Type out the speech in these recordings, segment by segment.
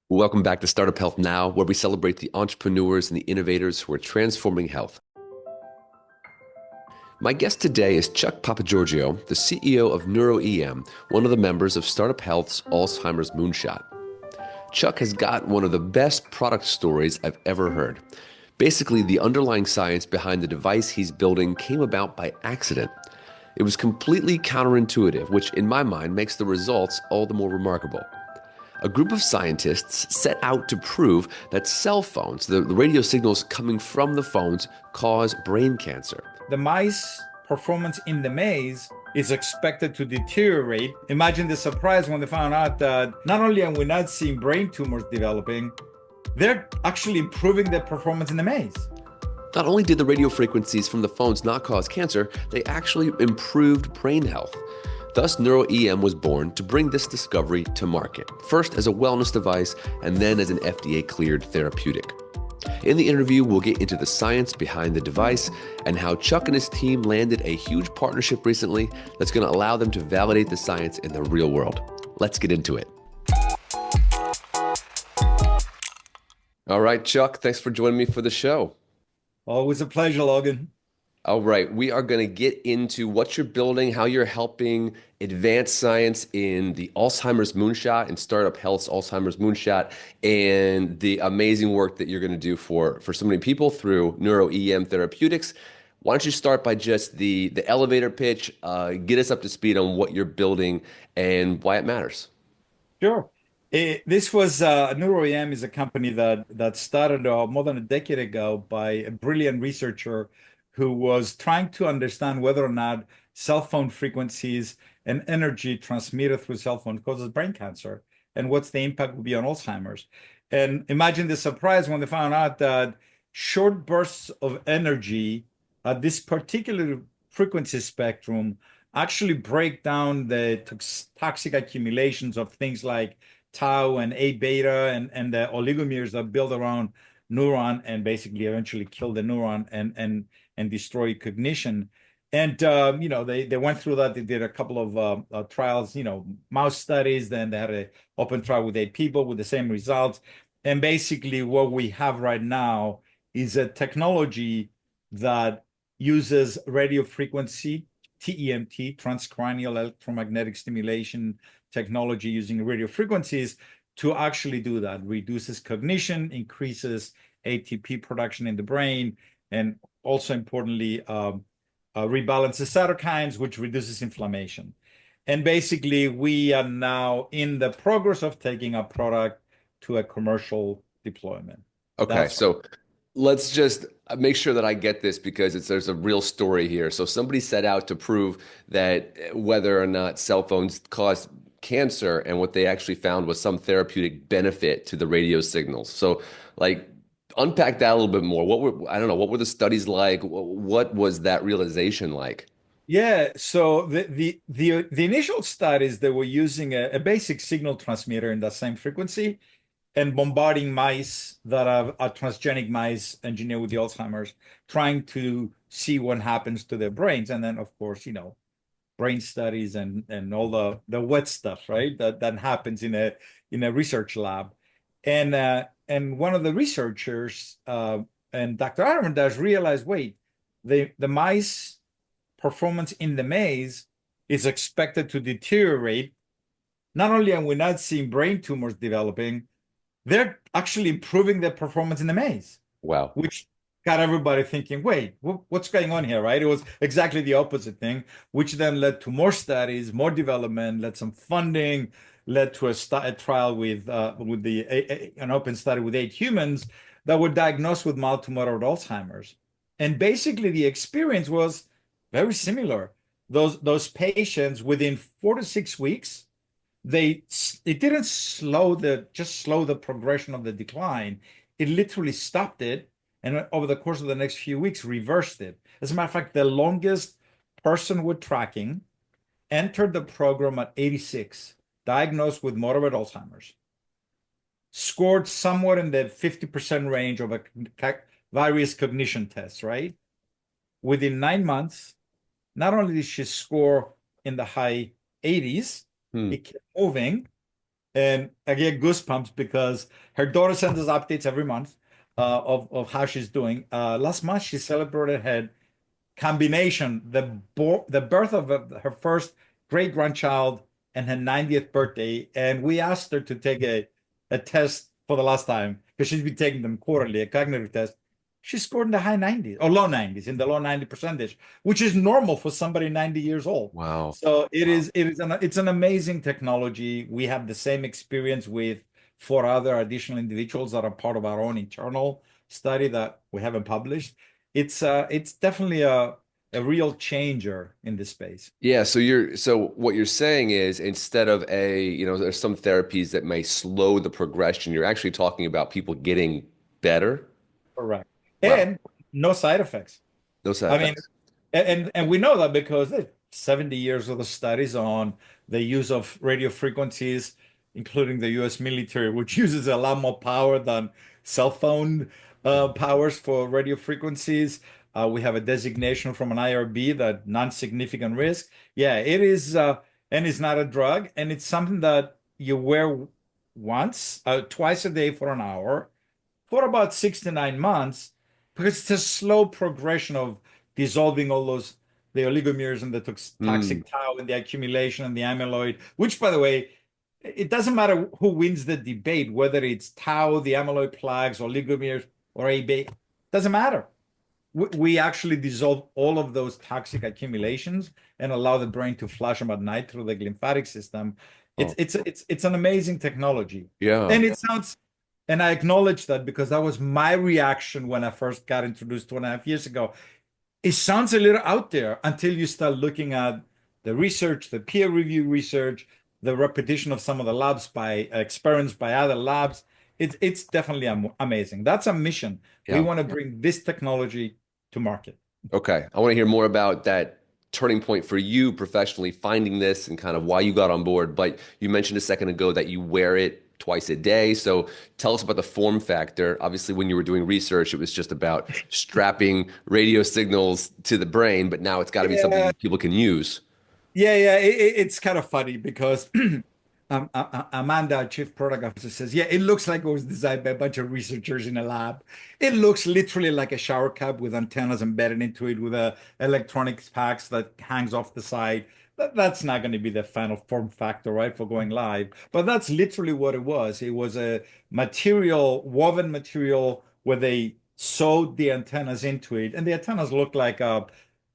Welcome back to Startup Health Now, where we celebrate the entrepreneurs and the innovators who are transforming health. My guest today is Chuck Papageorgiou, the CEO of NeuroEM, one of the members of Startup Health's Alzheimer's Moonshot. Chuck has got one of the best product stories I've ever heard. Basically, the underlying science behind the device he's building came about by accident. It was completely counterintuitive, which in my mind makes the results all the more remarkable. A group of scientists set out to prove that cell phones, the radio signals coming from the phones, cause brain cancer. The mice performance in the maze is expected to deteriorate. Imagine the surprise when they found out that not only are we not seeing brain tumors developing, they're actually improving their performance in the maze. Not only did the radio frequencies from the phones not cause cancer, they actually improved brain health. Thus, NeuroEM was born to bring this discovery to market, first as a wellness device and then as an FDA-cleared therapeutic. In the interview, we'll get into the science behind the device and how Chuck and his team landed a huge partnership recently that's going to allow them to validate the science in the real world. Let's get into it. All right, Chuck, thanks for joining me for the show. Always a pleasure, Logan. All right, we are going to get into what you're building, how you're helping advance science in the Alzheimer's Moonshot and Startup Health's Alzheimer's Moonshot, and the amazing work that you're going to do for so many people through NeuroEM Therapeutics. Why don't you start by just the elevator pitch, get us up to speed on what you're building and why it matters. Sure. This was NeuroEM is a company that started more than a decade ago by a brilliant researcher who was trying to understand whether or not cell phone frequencies and energy transmitted through cell phone causes brain cancer, and what's the impact would be on Alzheimer's. And imagine the surprise when they found out that short bursts of energy at this particular frequency spectrum actually break down the toxic accumulations of things like tau and A beta and the oligomers that build around neuron and basically eventually kill the neuron and destroy cognition. And they went through that. They did a couple of trials, mouse studies. Then they had an open trial with 8 people with the same results. And basically, what we have right now is a technology that uses radio frequency, TEMT, transcranial electromagnetic stimulation technology using radio frequencies to actually do that. Reduces cognition, increases ATP production in the brain, and also importantly, rebalances cytokines, which reduces inflammation. And basically, we are now in the progress of taking our product to a commercial deployment. Okay, so let's just make sure that I get this because there's a real story here. So somebody set out to prove that whether or not cell phones cause cancer, and what they actually found was some therapeutic benefit to the radio signals. So, unpack that a little bit more. What were the studies like? What was that realization like? Yeah, so the initial studies, they were using a basic signal transmitter in that same frequency and bombarding mice that are transgenic mice engineered with the Alzheimer's, trying to see what happens to their brains. And then, of course, brain studies and all the wet stuff, right? That happens in a research lab. And one of the researchers and Dr. Arman does realize, wait, the mice performance in the maze is expected to deteriorate. Not only are we not seeing brain tumors developing, they're actually improving their performance in the maze. Wow. Which got everybody thinking, wait, what's going on here, right? It was exactly the opposite thing, which then led to more studies, more development, led some funding, led to a trial with an open study with 8 humans that were diagnosed with mild to moderate Alzheimer's. And basically the experience was very similar. Those patients within 4 to 6 weeks, it didn't slow the progression of the decline. It literally stopped it, and over the course of the next few weeks, reversed it. As a matter of fact, the longest person we're tracking entered the program at 86, diagnosed with moderate Alzheimer's, scored somewhere in the 50% range of various cognition tests, right? Within 9 months, not only did she score in the high 80s, it kept moving, And I get goosebumps because her daughter sends us updates every month of how she's doing. Last month, she celebrated her combination, the birth of her first great grandchild and her 90th birthday. And we asked her to take a test for the last time because she's been taking them quarterly, a cognitive test. She scored in the high 90s or low 90s, in the low 90 percentage, which is normal for somebody 90 years old. Wow. So it Wow. is it's an amazing technology. We have the same experience with four other additional individuals that are part of our own internal study that we haven't published. It's definitely a real changer in this space. Yeah, so what you're saying is instead of there's some therapies that may slow the progression, you're actually talking about people getting better. Correct. Wow. And no side effects. No side I mean, effects. and we know that because there's 70 years of the studies on the use of radio frequencies, including the US military, which uses a lot more power than cell phone powers for radio frequencies. We have a designation from an IRB that non-significant risk. Yeah, it is, and it's not a drug, and it's something that you wear twice a day for an hour for about 6 to 9 months, because it's a slow progression of dissolving all those the oligomers and the Mm. toxic tau and the accumulation and the amyloid, which, by the way, it doesn't matter who wins the debate, whether it's tau, the amyloid plaques, oligomers, or AB, doesn't matter. We actually dissolve all of those toxic accumulations and allow the brain to flush them at night through the lymphatic system. It's Oh, it's it's an amazing technology. yeah. And it sounds, and I acknowledge that because that was my reaction when I first got introduced 2.5 years ago. It sounds a little out there until you start looking at the research, the peer review research, the repetition of some of the labs by experiments by other labs. It's definitely amazing. That's a mission. We Yeah. want to bring this technology to market. Okay. I want to hear more about that turning point for you professionally, finding this and kind of why you got on board. But you mentioned a second ago that you wear it twice a day. So tell us about the form factor. Obviously, when you were doing research, it was just about strapping radio signals to the brain, but now it's got to be something Yeah, that people can use. yeah. It's kind of funny because Amanda, our chief product officer, says, "Yeah, it looks like it was designed by a bunch of researchers in a lab. It looks literally like a shower cap with antennas embedded into it, with a electronics packs that hangs off the side. That's not going to be the final form factor, right, for going live. But that's literally what it was. It was a woven material, where they sewed the antennas into it, and the antennas look like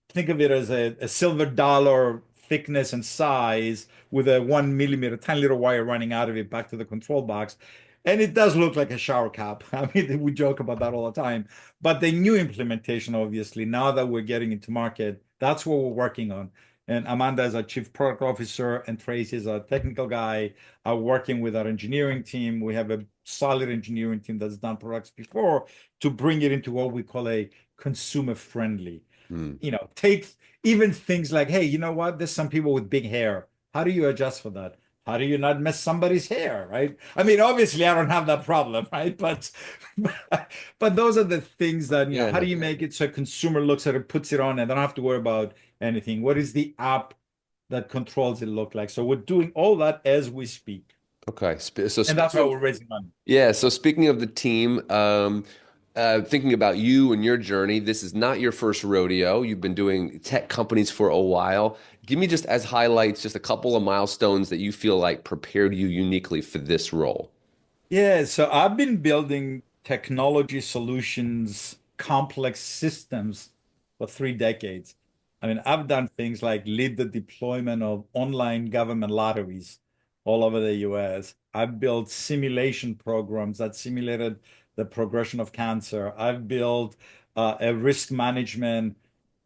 think of it as a silver dollar thickness and size, with a 1 millimeter, tiny little wire running out of it back to the control box. And it does look like a shower cap. I mean, we joke about that all the time. But the new implementation, obviously, now that we're getting into market, that's what we're working on. And Amanda is our chief product officer, and Tracy is our technical guy, are working with our engineering team. We have a solid engineering team that's done products before, to bring it into what we call a consumer friendly. Hmm. Take even things like, hey, you know what? There's some people with big hair. How do you adjust for that? How do you not mess somebody's hair, right? I mean, obviously, I don't have that problem, right? But those are the things that, how do Yeah. you make it so a consumer looks at it, puts it on, and they don't have to worry about anything? What is the app that controls it look like? So we're doing all that as we speak. Okay. So And that's speaking why of we're raising money. Yeah, so speaking of the team, thinking about you and your journey, this is not your first rodeo. You've been doing tech companies for a while. Give me just as highlights, just a couple of milestones that you feel like prepared you uniquely for this role. Yeah, so I've been building technology solutions, complex systems for 3 decades. I mean, I've done things like lead the deployment of online government lotteries all over the US. I've built simulation programs that simulated the progression of cancer. I've built a risk management,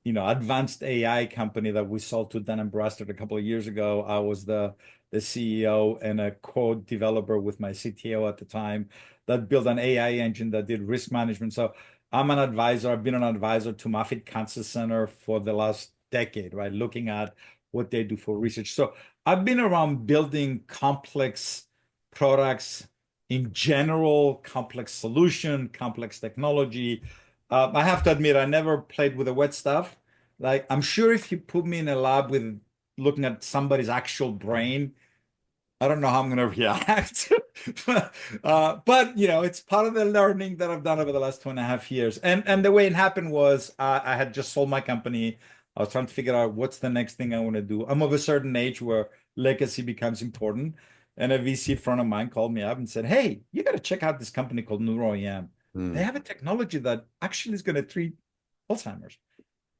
advanced AI company that we sold to Dun& and Bradstreet a couple of years ago. I was the CEO and a code developer with my CTO at the time, that built an AI engine that did risk management. So I'm an advisor. I've been an advisor to Moffitt Cancer Center for the last decade, right? Looking at what they do for research. So I've been around building complex products in general, complex solution, complex technology. I have to admit, I never played with the wet stuff. Like, I'm sure if you put me in a lab with looking at somebody's actual brain, I don't know how I'm going to react. But it's part of the learning that I've done over the last 2.5 years. And the way it happened was I had just sold my company. I was trying to figure out what's the next thing I want to do. I'm of a certain age where legacy becomes important. And a VC friend of mine called me up and said, "Hey, you got to check out this company called NeuroEM. They Hmm. have a technology that actually is going to treat Alzheimer's."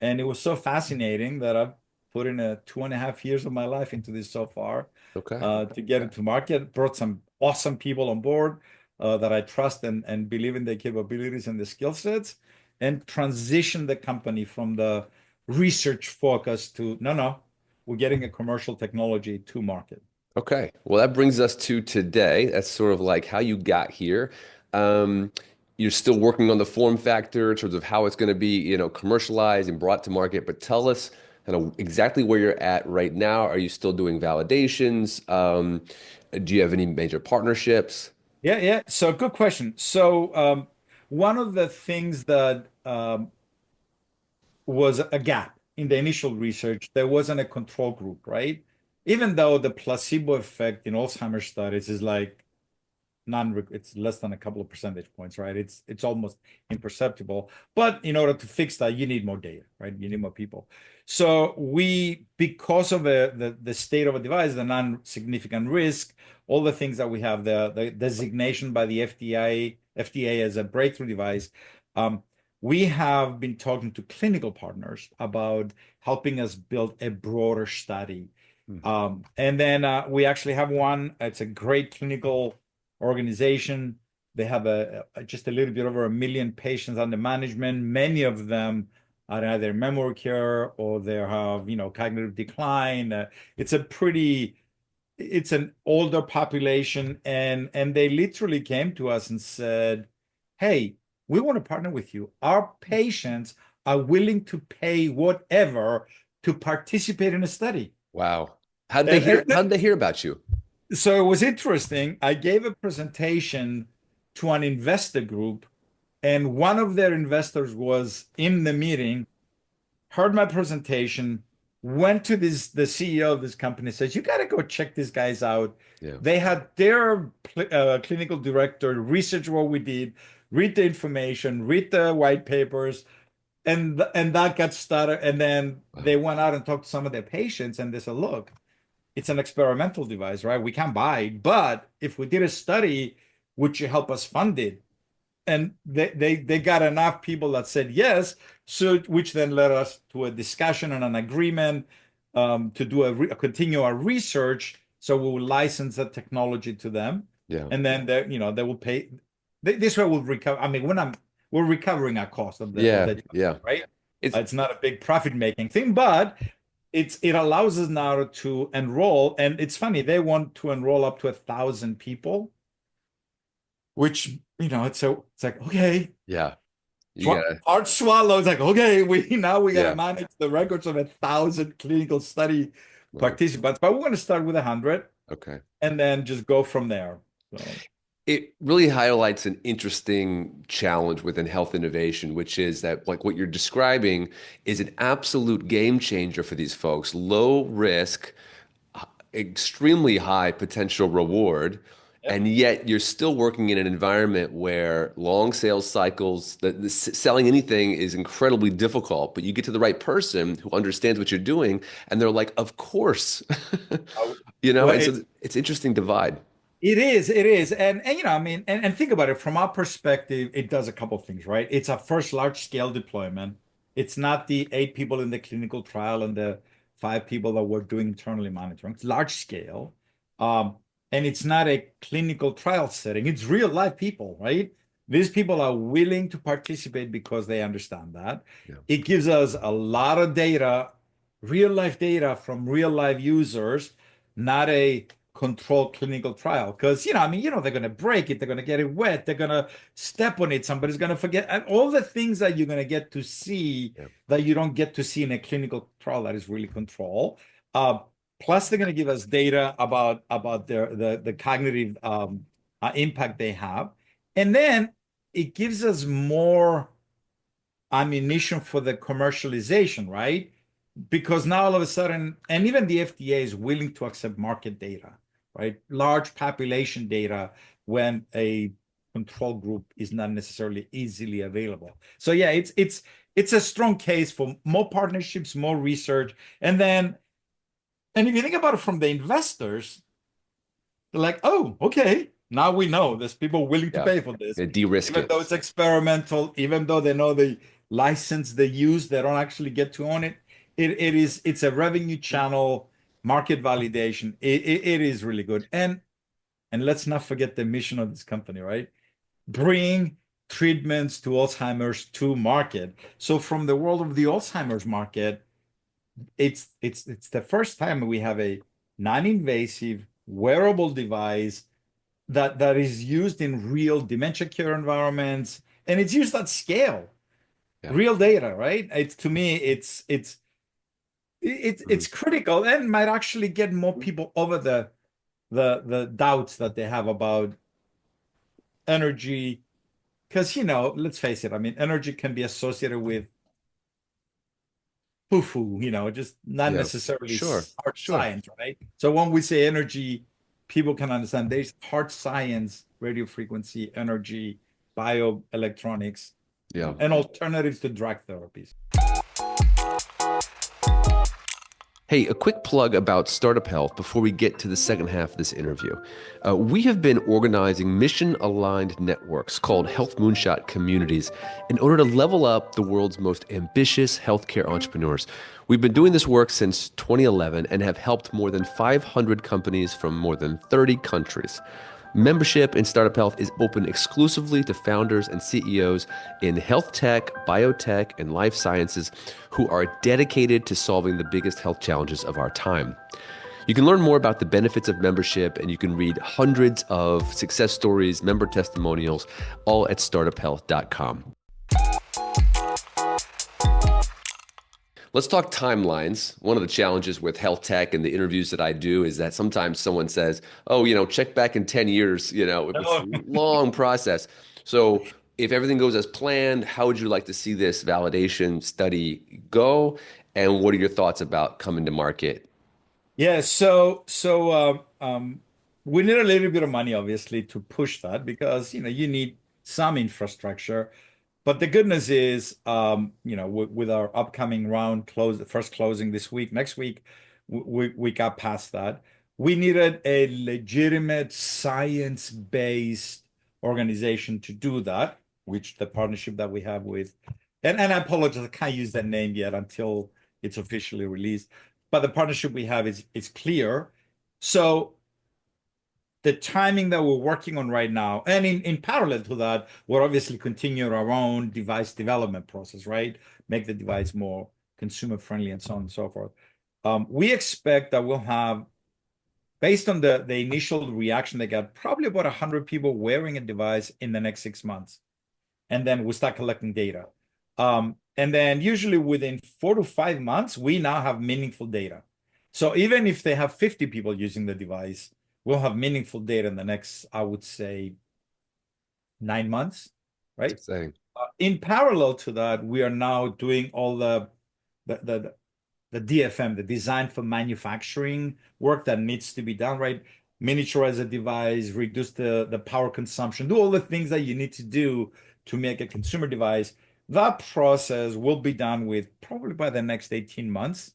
And it was so fascinating that I've put in a 2.5 years of my life into this so far Okay. to get Okay. it to market. Brought some awesome people on board that I trust and believe in their capabilities and the skill sets, and transition the company from the research focus to no, no, we're getting a commercial technology to market. Okay. Well, that brings us to today. That's sort of like how you got here. Um, you're still working on the form factor in terms of how it's going to be, commercialized and brought to market. But tell us kind of exactly where you're at right now. Are you still doing validations? Do you have any major partnerships? Yeah, yeah. So good question. So one of the things that was a gap in the initial research. There wasn't a control group, right? Even though the placebo effect in Alzheimer's studies is like it's less than a couple of percentage points, right? It's almost imperceptible. But in order to fix that, you need more data, right? You need more people. So because of the state of a device, the non-significant risk, all the things that we have, the designation by the FDA as a breakthrough device, um, we have been talking to clinical partners about helping us build a broader study. Hmm. And then we actually have one. It's a great clinical organization. They have just a little bit over 1 million patients under management. Many of them are either memory care or they have, cognitive decline. It's an older population, and they literally came to us and said, "Hey, we want to partner with you. Our patients are willing to pay whatever to participate in a study." Wow. How did they And, hear? and How did they hear about you? so it was interesting. I gave a presentation to an investor group, and one of their investors was in the meeting, heard my presentation, went to the CEO of this company, says, "You got to go check these guys out." Yeah. They had their clinical director research what we did, read the information, read the white papers, and that got started. And then Wow. they went out and talked to some of their patients, and they said, "Look, it's an experimental device, right? We can't buy it, but if we did a study, would you help us fund it?" And they got enough people that said yes, so which then led us to a discussion and an agreement to do continue our research. So we will license the technology to them, Yeah. and then they will pay. This way we'll recover. I mean, we're recovering our cost of Yeah. the Yeah. right. It's It's not a big profit making thing, but it allows us now to enroll. And it's funny, they want to enroll up to 1,000 people, which it's like, okay, yeah. You gotta. hard swallow. It's like, okay, we got to Yeah. manage the records of 1,000 clinical study Wow. participants, but we're going to start with 100 Okay. and then just go from there. So It really highlights an interesting challenge within health innovation, which is that, like what you're describing, is an absolute game changer for these folks. Low risk, extremely high potential reward, yep. and yet you're still working in an environment where long sales cycles, selling anything is incredibly difficult, but you get to the right person who understands what you're doing, and they're like, "Of course." Uh, And well, so it's interesting divide. it is. And I mean, and think about it from our perspective, it does a couple of things, right? It's a first large scale deployment. It's not the 8 people in the clinical trial and the 5 people that we're doing internally monitoring. It's large scale. Um, and it's not a clinical trial setting. It's real life people, right? These people are willing to participate because they understand that. Yeah. It gives us a lot of data, real life data from real life users, not a controlled clinical trial. Because, I mean, they're going to break it, they're going to get it wet, they're going to step on it, somebody's going to forget, and all the things that you're going to get to see Yeah. that you don't get to see in a clinical trial that is really controlled. Uh, Plus, they're going to give us data about the cognitive impact they have, and then it gives us more ammunition for the commercialization, right? Because now all of a sudden, and even the FDA is willing to accept market data, right? Large population data when a control group is not necessarily easily available. So yeah, it's a strong case for more partnerships, more research, and if you think about it from the investors, they're like, oh, okay, now we know there's people willing to Yeah. pay for this, De-risk even it. though it's experimental, even though they know the license they use, they don't actually get to own it. It's a revenue channel, market validation. It is really good. And let's not forget the mission of this company, right? Bring treatments to Alzheimer's to market. So from the world of the Alzheimer's market, it's the first time we have a non-invasive wearable device that is used in real dementia care environments, and it's used at scale, Yeah. real data, right? It's to me, it's Mhm. critical and might actually get more people over the doubts that they have about energy, because let's face it, I mean, energy can be associated with foo-foo, just not Yeah. necessarily Sure. hard Sure. science, right? So when we say energy, people can understand there's hard science, radio frequency, energy, bioelectronics, Yeah. and alternatives to drug therapies. Hey, a quick plug about Startup Health before we get to the second half of this interview. We have been organizing mission aligned networks called Health Moonshot communities in order to level up the world's most ambitious healthcare entrepreneurs. We've been doing this work since 2011 and have helped more than 500 companies from more than 30 countries. Membership in Startup Health is open exclusively to founders and CEOs in health tech, biotech, and life sciences who are dedicated to solving the biggest health challenges of our time. You can learn more about the benefits of membership, and you can read hundreds of success stories, member testimonials, all at startuphealth.com. Let's talk timelines. One of the challenges with health tech and the interviews that I do is that sometimes someone says, oh, check back in 10 years, it's a Oh, long process. So if everything goes as planned, how would you like to see this validation study go? And what are your thoughts about coming to market? yeah, so we need a little bit of money, obviously, to push that because you need some infrastructure. But the good news is, with our upcoming round close, the first closing this week, next week, we got past that. We needed a legitimate science-based organization to do that, which the partnership that we have with, and I apologize, I can't use that name yet until it's officially released. But the partnership we have is clear. So the timing that we're working on right now, and in parallel to that, we're obviously continuing our own device development process, right? Make the device more consumer friendly and so on and so forth. We expect that we'll have, based on the initial reaction they got, probably about 100 people wearing a device in the next 6 months. And then we start collecting data. And then usually within 4 to 5 months, we now have meaningful data. So even if they have 50 people using the device, we'll have meaningful data in the next, I would say, 9 months, right? Exciting. In parallel to that, we are now doing all the, the the DFM, the design for manufacturing work that needs to be done, right? Miniaturize the device, reduce the power consumption, do all the things that you need to do to make a consumer device. That process will be done with probably by the next 18 months.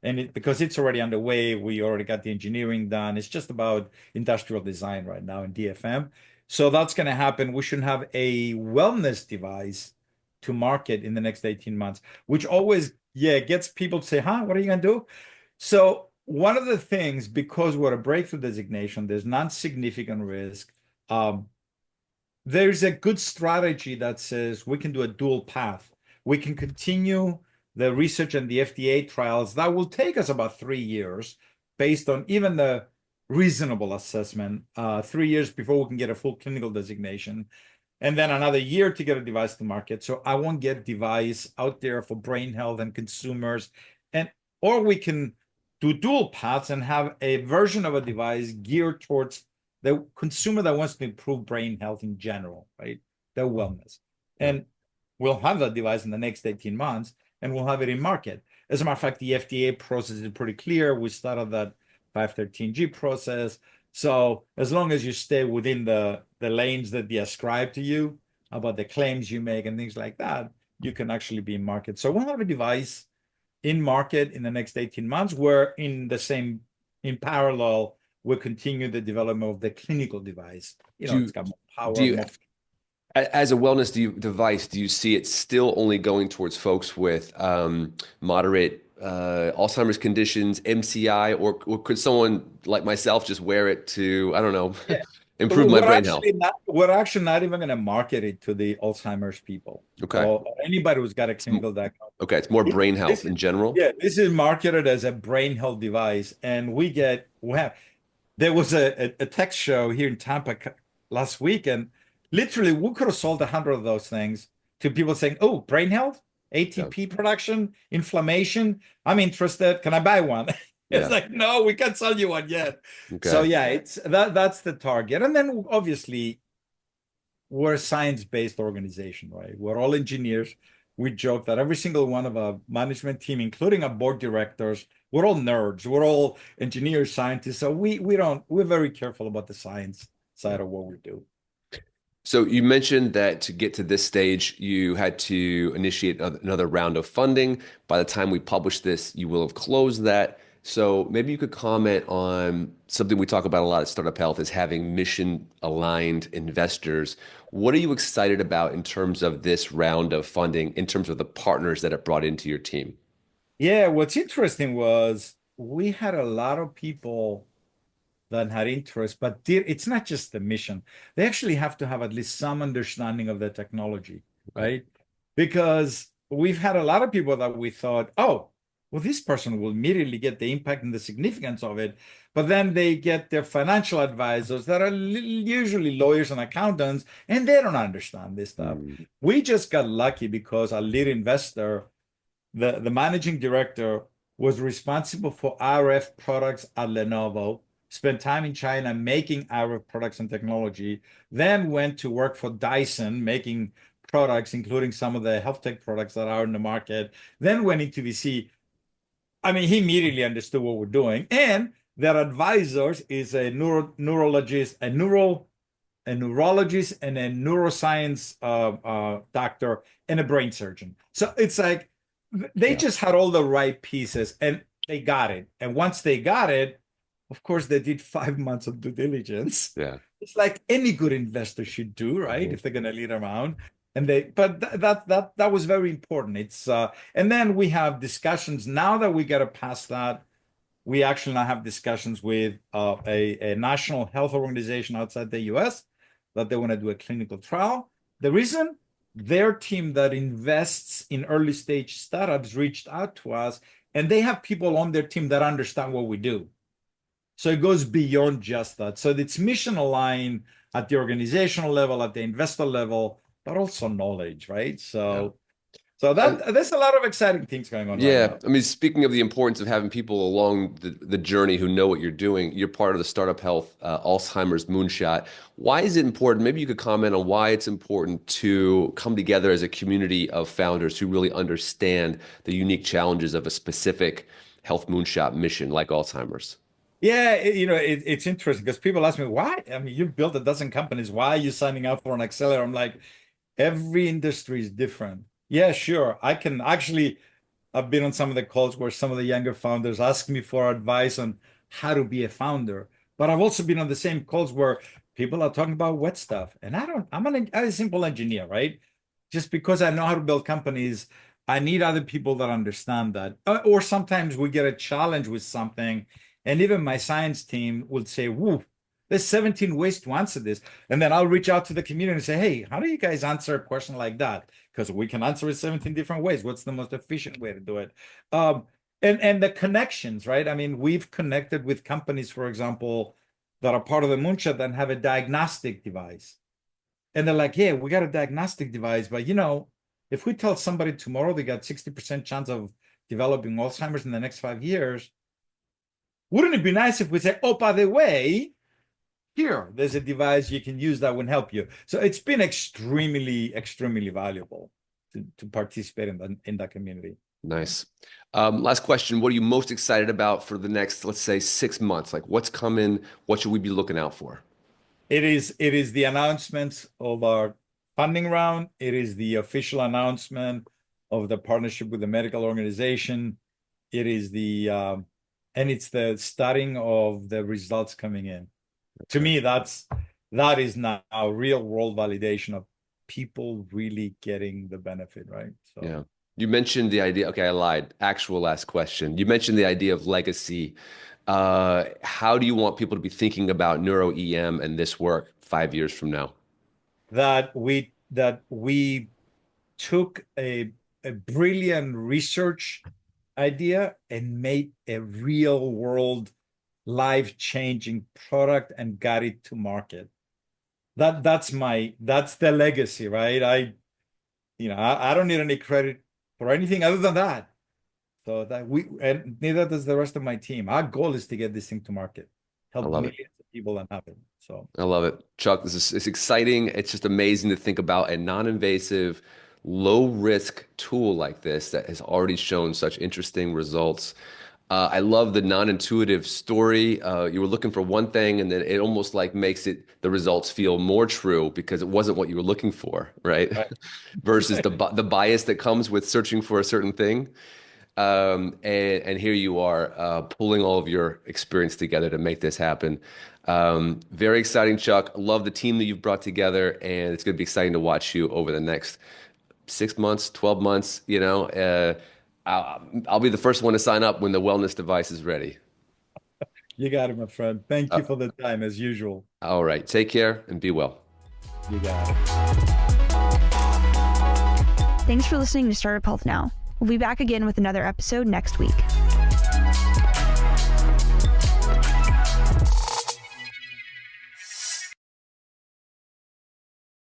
And because it's already underway, we already got the engineering done. It's just about industrial design right now in DFM. So that's going to happen. We should have a wellness device to market in the next 18 months, which always, yeah, gets people to say, huh, what are you going to do? So one of the things, because we're a breakthrough designation, there's non-significant risk. There's a good strategy that says we can do a dual path. We can continue the research and the FDA trials. That will take us about 3 years based on even the reasonable assessment, 3 years before we can get a full clinical designation, and then another year to get a device to market. So I won't get device out there for brain health and consumers. Or we can do dual paths and have a version of a device geared towards the consumer that wants to improve brain health in general, right? Their wellness. Yeah. And we'll have that device in the next 18 months and we'll have it in market. As a matter of fact, the FDA process is pretty clear. We started that 513G process. So as long as you stay within the lanes that they ascribe to you about the claims you make and things like that, you can actually be in market. So we'll have a device in market in the next 18 months, where in parallel, we'll continue the development of the clinical device. Do It's got more do power, you, more. as a wellness device, do you see it still only going towards folks with moderate Alzheimer's conditions, MCI, or could someone like myself just wear it to, I don't know, Yeah. improve my We're brain health? actually not we're actually not even going to market it to the Alzheimer's people Okay. or anybody who's got a It's, clinical diagnosis. okay, it's more brain health in general. Yeah, this is marketed as a brain health device, and there was a tech show here in Tampa last week, and literally we could have sold 100 of those things to people saying, "Oh, brain health, Yeah. ATP production, inflammation. I'm interested. Can I buy one?" It's Yeah. like, no, we can't sell you one yet. So Okay. yeah, that's the target. And then obviously we're a science-based organization, right? We're all engineers. We joke that every single one of our management team, including our board directors, we're all nerds. We're all engineers, scientists. So we're very careful about the science Yeah. side of what we do. So you mentioned that to get to this stage, you had to initiate another round of funding. By the time we publish this, you will have closed that. So maybe you could comment on something we talk about a lot at Startup Health is having mission-aligned investors. What are you excited about in terms of this round of funding, in terms of the partners that it brought into your team? Yeah, what's interesting was we had a lot of people that had interest, but it's not just the mission. They actually have to have at least some understanding of the technology, Okay. right? Because we've had a lot of people that we thought, oh, well, this person will immediately get the impact and the significance of it. But then they get their financial advisors that are usually lawyers and accountants, and they don't understand this stuff. Mm, We just got lucky because our lead investor, the managing director, was responsible for RF products at Lenovo, spent time in China making RF products and technology, then went to work for Dyson, making products, including some of the health tech products that are in the market, then went into VC. I mean, he immediately understood what we're doing. And their advisors is a neurologist, a neurologist, and a neuroscience doctor, and a brain surgeon. So it's like they yeah. just had all the right pieces, and they got it. And once they got it, of course, they did 5 months of due diligence. Yeah. It's like any good investor should do, right? Mhm. If they're going to lead around. But that was very important. And then we have discussions now that we got to pass that. We actually now have discussions with a national health organization outside the US that they want to do a clinical trial. The reason their team that invests in early stage startups reached out to us, and they have people on their team that understand what we do. So it goes beyond just that. So it's mission aligned at the organizational level, at the investor level, but also knowledge, right? Yeah. So And there's a lot of exciting things going on right yeah, now. I mean, speaking of the importance of having people along the journey who know what you're doing, you're part of the Startup Health Alzheimer's Moonshot. Why is it important? Maybe you could comment on why it's important to come together as a community of founders who really understand the unique challenges of a specific health moonshot mission like Alzheimer's. Yeah, it's interesting because people ask me why. I mean, you've built a dozen companies. Why are you signing up for an accelerator? I'm like, every industry is different. Yeah, sure. I can actually, I've been on some of the calls where some of the younger founders ask me for advice on how to be a founder. But I've also been on the same calls where people are talking about wet stuff. And I'm a simple engineer, right? Just because I know how to build companies, I need other people that understand that. Or sometimes we get a challenge with something, and even my science team would say, "Woo, there's 17 ways to answer this." And then I'll reach out to the community and say, "Hey, how do you guys answer a question like that? Because we can answer it 17 different ways. What's the most efficient way to do it?" And the connections, right? I mean, we've connected with companies, for example, that are part of the Moonshot and have a diagnostic device. And they're like, yeah, we got a diagnostic device, but if we tell somebody tomorrow they got 60% chance of developing Alzheimer's in the next 5 years, wouldn't it be nice if we say, oh, by the way, here, there's a device you can use that would help you. So it's been extremely, extremely valuable to participate in that community. Nice. Last question. What are you most excited about for the next, let's say, 6 months? Like what's coming? What should we be looking out for? It is the announcements of our funding round. It is the official announcement of the partnership with the medical organization. It is and it's the starting of the results coming in. To me, that is now real world validation of people really getting the benefit, right? So Yeah. You mentioned the idea. Okay, I lied. Actual last question. You mentioned the idea of legacy. How do you want people to be thinking about NeuroEM and this work 5 years from now? that we took a brilliant research idea and made a real world life-changing product and got it to market. That's the legacy, right? I don't need any credit for anything other than that. So that and neither does the rest of my team. Our goal is to get this thing to market, I help love it. millions of people and happen. So I love it. Chuck, it's exciting. It's just amazing to think about a non-invasive, low-risk tool like this that has already shown such interesting results. I love the non-intuitive story. You were looking for one thing, and then it almost like makes the results feel more true because it wasn't what you were looking for, right? right. Versus the bias that comes with searching for a certain thing. And here you are pulling all of your experience together to make this happen. Very exciting, Chuck. Love the team that you've brought together, and it's going to be exciting to watch you over the next 6 months, 12 months. I'll be the first one to sign up when the wellness device is ready. You got it, my friend. Thank Uh, you for the time as usual. all right. Take care and be well. You got it. Thanks for listening to Startup Health Now. We'll be back again with another episode next week.